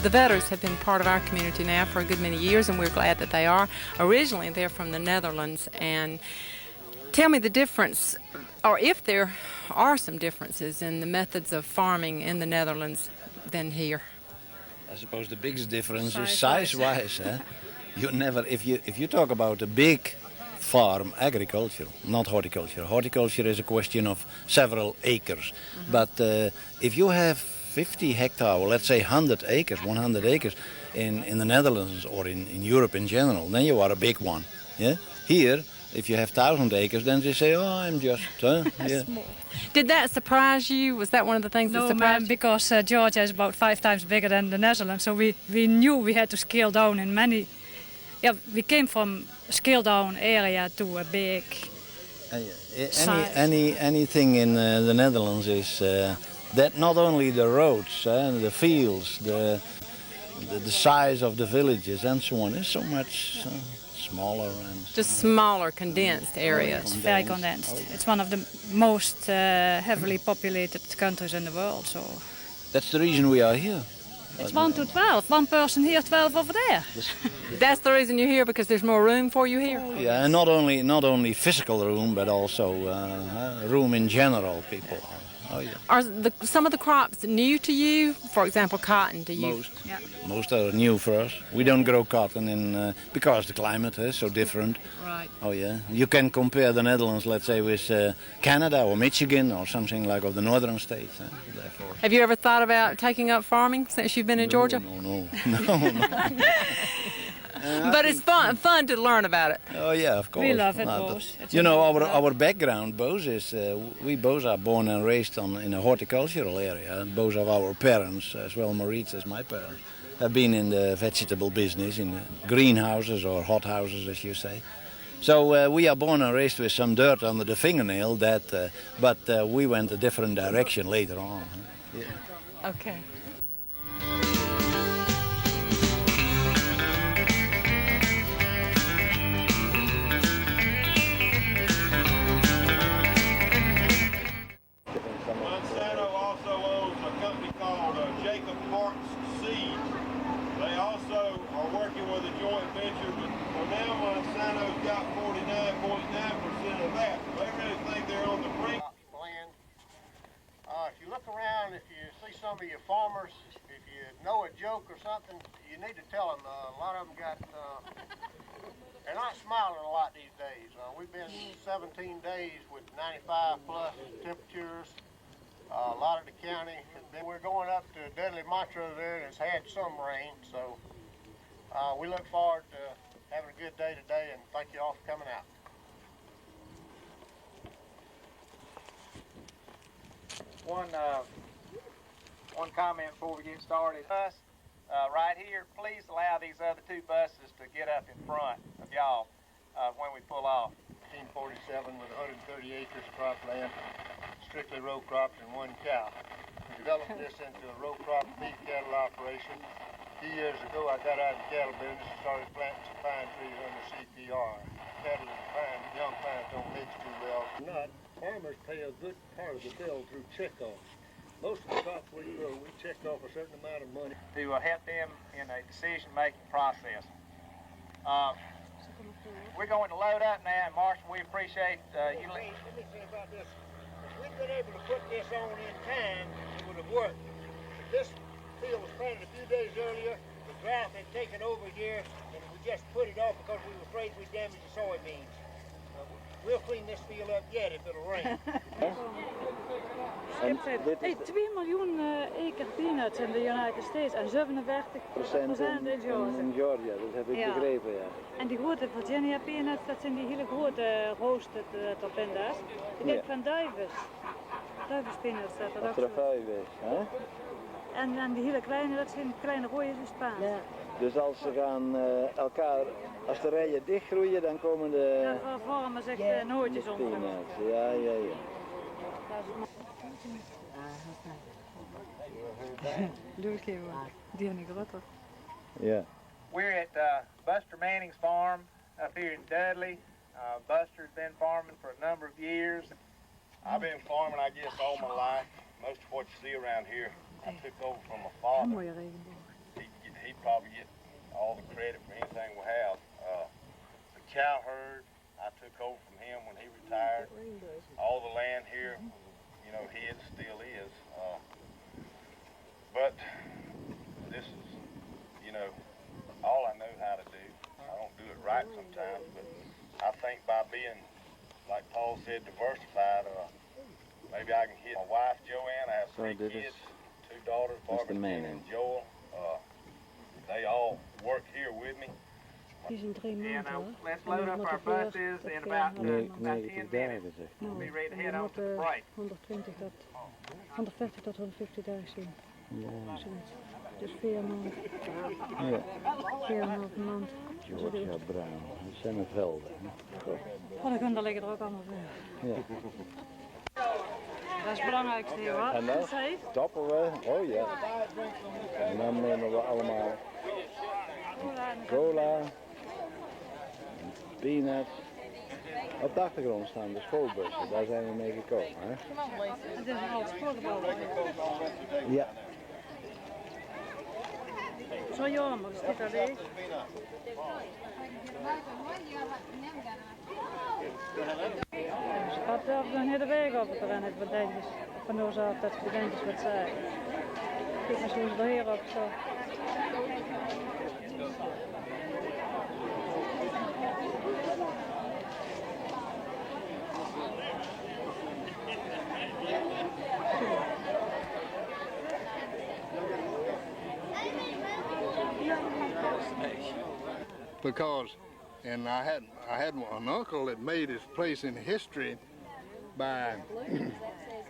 The Vedders have been part of our community now for a good many years, and we're glad that they are. Originally, they're from the Netherlands, and tell me the difference, or if there are some differences in the methods of farming in the Netherlands than here. I suppose the biggest difference is size-wise. You never, if you talk about a big farm, agriculture, not horticulture. Horticulture is a question of several acres. But if you have 50 hectares, or let's say 100 acres, 100 acres in the Netherlands or in Europe in general, then you are a big one. Yeah. Here, if you have 1,000 acres, then they say, "Oh, I'm just." Yeah. Did that surprise you? Was that one of the things that surprised you? Because Georgia is about 5 times bigger than the Netherlands, so we knew we had to scale down in many. Yeah, we came from a scale down area to a big. Anything in the Netherlands is that not only the roads, the fields, the size of the villages and so on is so much smaller and just smaller, condensed areas. It's very condensed. It's one of the most heavily populated countries in the world. So that's the reason we are here. It's 1 to 12. One person here, 12 over there. That's the reason you're here, because there's more room for you here. Yeah, and not only physical room, but also room in general. People. Oh, yeah. Are some of the crops new to you? For example, cotton. Do you? Most are new for us. We don't grow cotton because the climate is so different. Right. Oh yeah. You can compare the Netherlands, let's say, with Canada or Michigan or something like of the northern states. Therefore. Have you ever thought about taking up farming since you've been in Georgia? No. But it's fun to learn about it. Oh yeah, of course. We love it both. You know, our background both is we both are born and raised in a horticultural area. Both of our parents, as well Maurice as my parents, have been in the vegetable business, in greenhouses or hothouses, as you say. So we are born and raised with some dirt under the fingernail. But we went a different direction later on. Yeah. Okay. Some of your farmers, if you know a joke or something, you need to tell them. A lot of them they're not smiling a lot these days. We've been 17 days with 95 plus temperatures. A lot of the county has been. We're going up to Dudley Montrose there, and it's had some rain. So we look forward to having a good day today, and thank you all for coming out. One comment before we get started. Us, right here, please allow these other 2 buses to get up in front of y'all when we pull off. 1847 with 130 acres of cropland, strictly row crops and 1 cow. We developed this into a row crop beef cattle operation. A few years ago, I got out of the cattle business and started planting some pine trees under CPR. Cattle and young pines don't mix too well. Farmers pay a good part of the bill through checkoffs. Most of the crops we grow, we check off a certain amount of money. To help them in a decision-making process. We're going to load up now, and Marshall, we appreciate you. Let me say about this. If we'd been able to put this on in time, it would have worked. If this field was planted a few days earlier, the drought had taken over here, and we just put it off because we were afraid we'd damage the soybeans. We'll clean this field up yet if it'll rain. Hey, 2 miljoen acre peanuts in de United States en 47% in Georgia. In Georgia, dat heb ik begrepen, ja. En die grote Virginia peanuts, dat zijn die hele grote roasted torpenda's. Ik denk van Duivens peanuts staat er ook zo. Hè? En die hele kleine, dat zijn kleine rooiers in Spaans. Ja. Dus als ze gaan als de rijen dichtgroeien, dan komen de... Dan vormen zich nootjes onder. Ja. Yeah. We're at Buster Manning's farm up here in Dudley. Buster's been farming for a number of years. I've been farming, I guess, all my life. Most of what you see around here, I took over from a father. He he'd probably get all the credit for anything we have. The cow herd, I took over from him when he retired. All the land here, you know, his still is. But this is, you know, all I know how to do. I don't do it right sometimes, but I think by being, like Paul said, diversified, maybe I can hit my wife, Joanne. I have 3 kids, 2 daughters, Barbara and Joel. They all work here with me. And let's load up our buses in about 10 minutes. We'll be ready to head out to the break. 120 tot 150 tot 150 dagen zien. Ja. Dus 4 maanden. Ja. 4,5 maand. Georgia Brown, dat zijn het velden. Oh, dan liggen er ook allemaal veel. Ja. Dat is het belangrijkste hier hoor. En dan stoppen we, oh ja. En dan nemen we allemaal cola, peanuts. Op de achtergrond staan de schoolbussen, daar zijn we mee gekomen. Hè? Het is een oud spoorgebouw. Ja. Zo jammer, is dit alleen? Gaat er dan hele weg op het terrein, het bedenkjes. Van ons af dat het bedenkjes wat zijn. Kijk maar hoe ze er hier op zo. Because, and I had an uncle that made his place in history by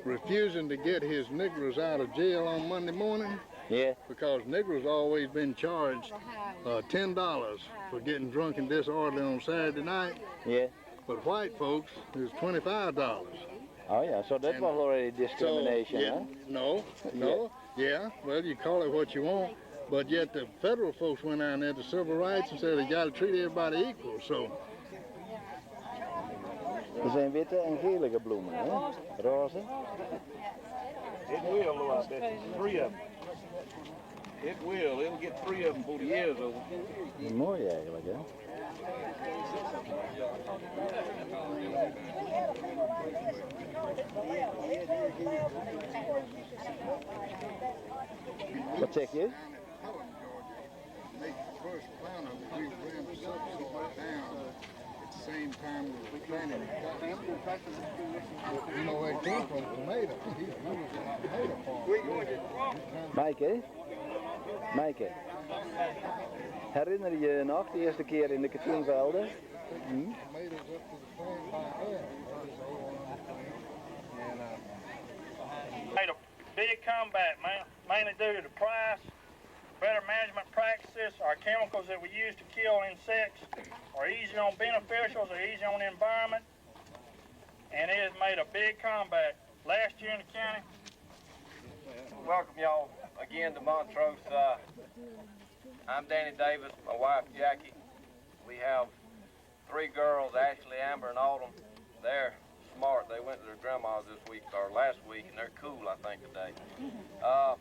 refusing to get his Negroes out of jail on Monday morning. Yeah. Because Negroes always been charged $10 for getting drunk and disorderly on Saturday night. Yeah. But white folks is $25. Oh yeah, so that was already discrimination, so, yeah, huh? No, yeah. Well, you call it what you want. But yet the federal folks went down there to civil rights and said they got to treat everybody equal. So. Er zijn witte en gele bloemen, hè? Roze. It will, Lou, I bet. 3 of them. It will. It'll get 3 of them before the year's over. Mooi eigenlijk, hè? Wat zeg je? Make the first planter that we ran the subsoil down at the same time we were planting. You know where it came from, tomato. He was a tomato farmer. Maaike, herinner je je nog de eerste keer in de katoenvelden? Tomatoes up to the plant by hand. Made a big comeback, man, mainly due to the price, better management practices. Our chemicals that we use to kill insects are easy on beneficials, are easy on the environment, and it has made a big comeback. Last year in the county. Welcome y'all again to Montrose. I'm Danny Davis, my wife Jackie. We have 3 girls, Ashley, Amber, and Autumn. They're smart. They went to their grandma's this week, or last week, and they're cool, I think, today. A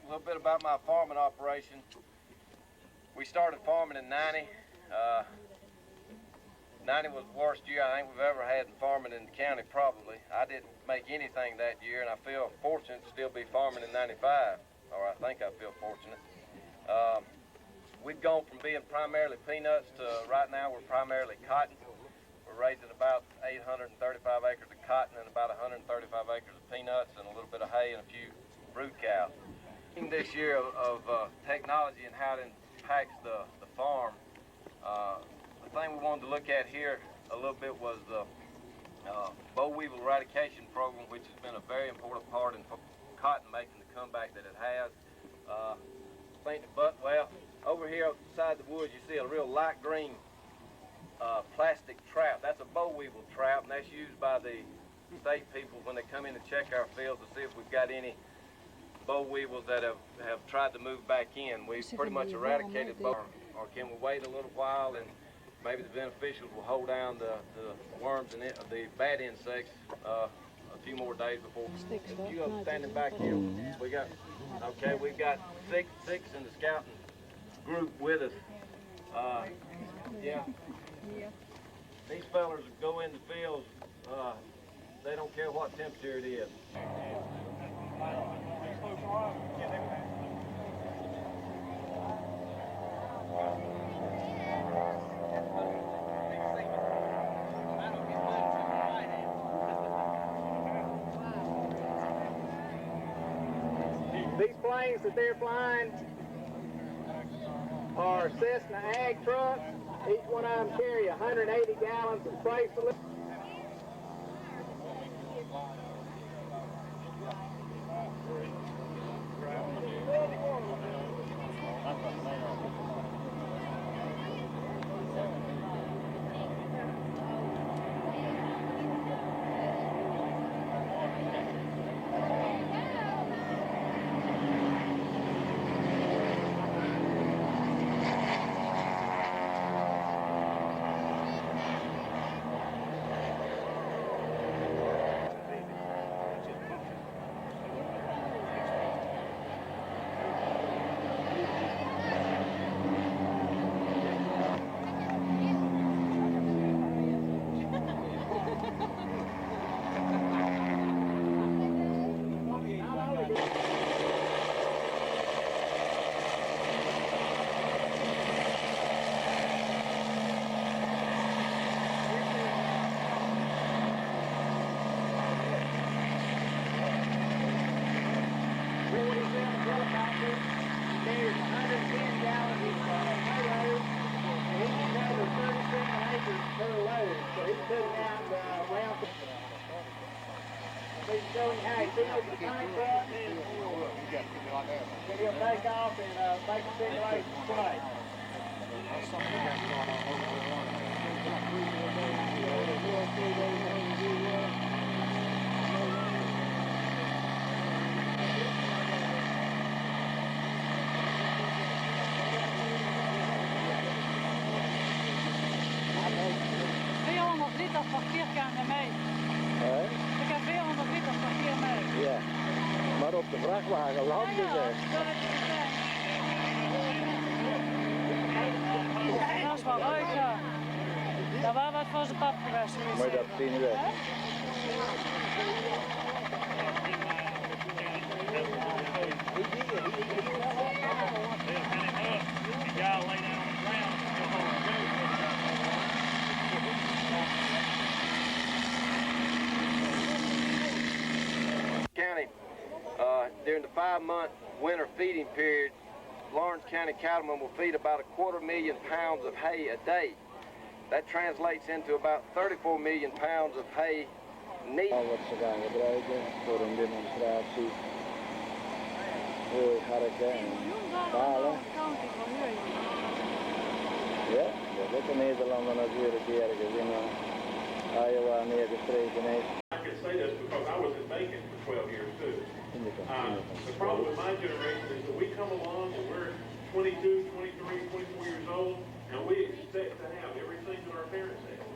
little bit about my farming operation. We started farming in 90. 90 was the worst year I think we've ever had in farming in the county, probably. I didn't make anything that year, and I feel fortunate to still be farming in 95, or I think I feel fortunate. We've gone from being primarily peanuts to right now we're primarily cotton. We're raising about 835 acres of cotton and about 135 acres of peanuts and a little bit of hay and a few brood cows. This year of technology and how it impacts the farm, the thing we wanted to look at here a little bit was the boll weevil eradication program, which has been a very important part in cotton making the comeback that it has. Well, over here outside the woods you see a real light green plastic trap. That's a boll weevil trap, and that's used by the state people when they come in to check our fields to see if we've got any boll weevils that have tried to move back in. We've pretty much eradicated boll, or can we wait a little while and maybe the beneficials will hold down the worms and the bad insects a few more days before. You go standing back here. We've got 6 in the scouting group with us. Yeah. These fellers go in the fields. They don't care what temperature it is. These planes that they're flying are Cessna Ag trucks. Each one of them carry 180 gallons of spray solution. There's 110 gallons of payload, and he can cover 37 acres per load. So he's putting out around. So he's showing how he feels the tank truck. Then he'll take off and make a simulation play. Liter kwartier kan er mee. Ik heb 400 liter kwartier mee. Ja, maar op de vrachtwagen landen ze. Dat is wel leuk, ja. Dat was wat voor zijn pap geweest. Maar dat zien we. County, during the 5-month winter feeding period, Lawrence County cattlemen will feed about 250,000 pounds of hay a day. That translates into about 34 million pounds of hay needed. Al wat ze gaan gebruiken voor een demonstratie. Harken en palen. Ja, dat is ook een Nederlander natuurlijk die ergens in Iowa neergestreken heeft. I can say this because I was in Macon for 12 years too. The problem with my generation is that we come along and we're 22, 23, 24 years old, and we expect to have everything that our parents had.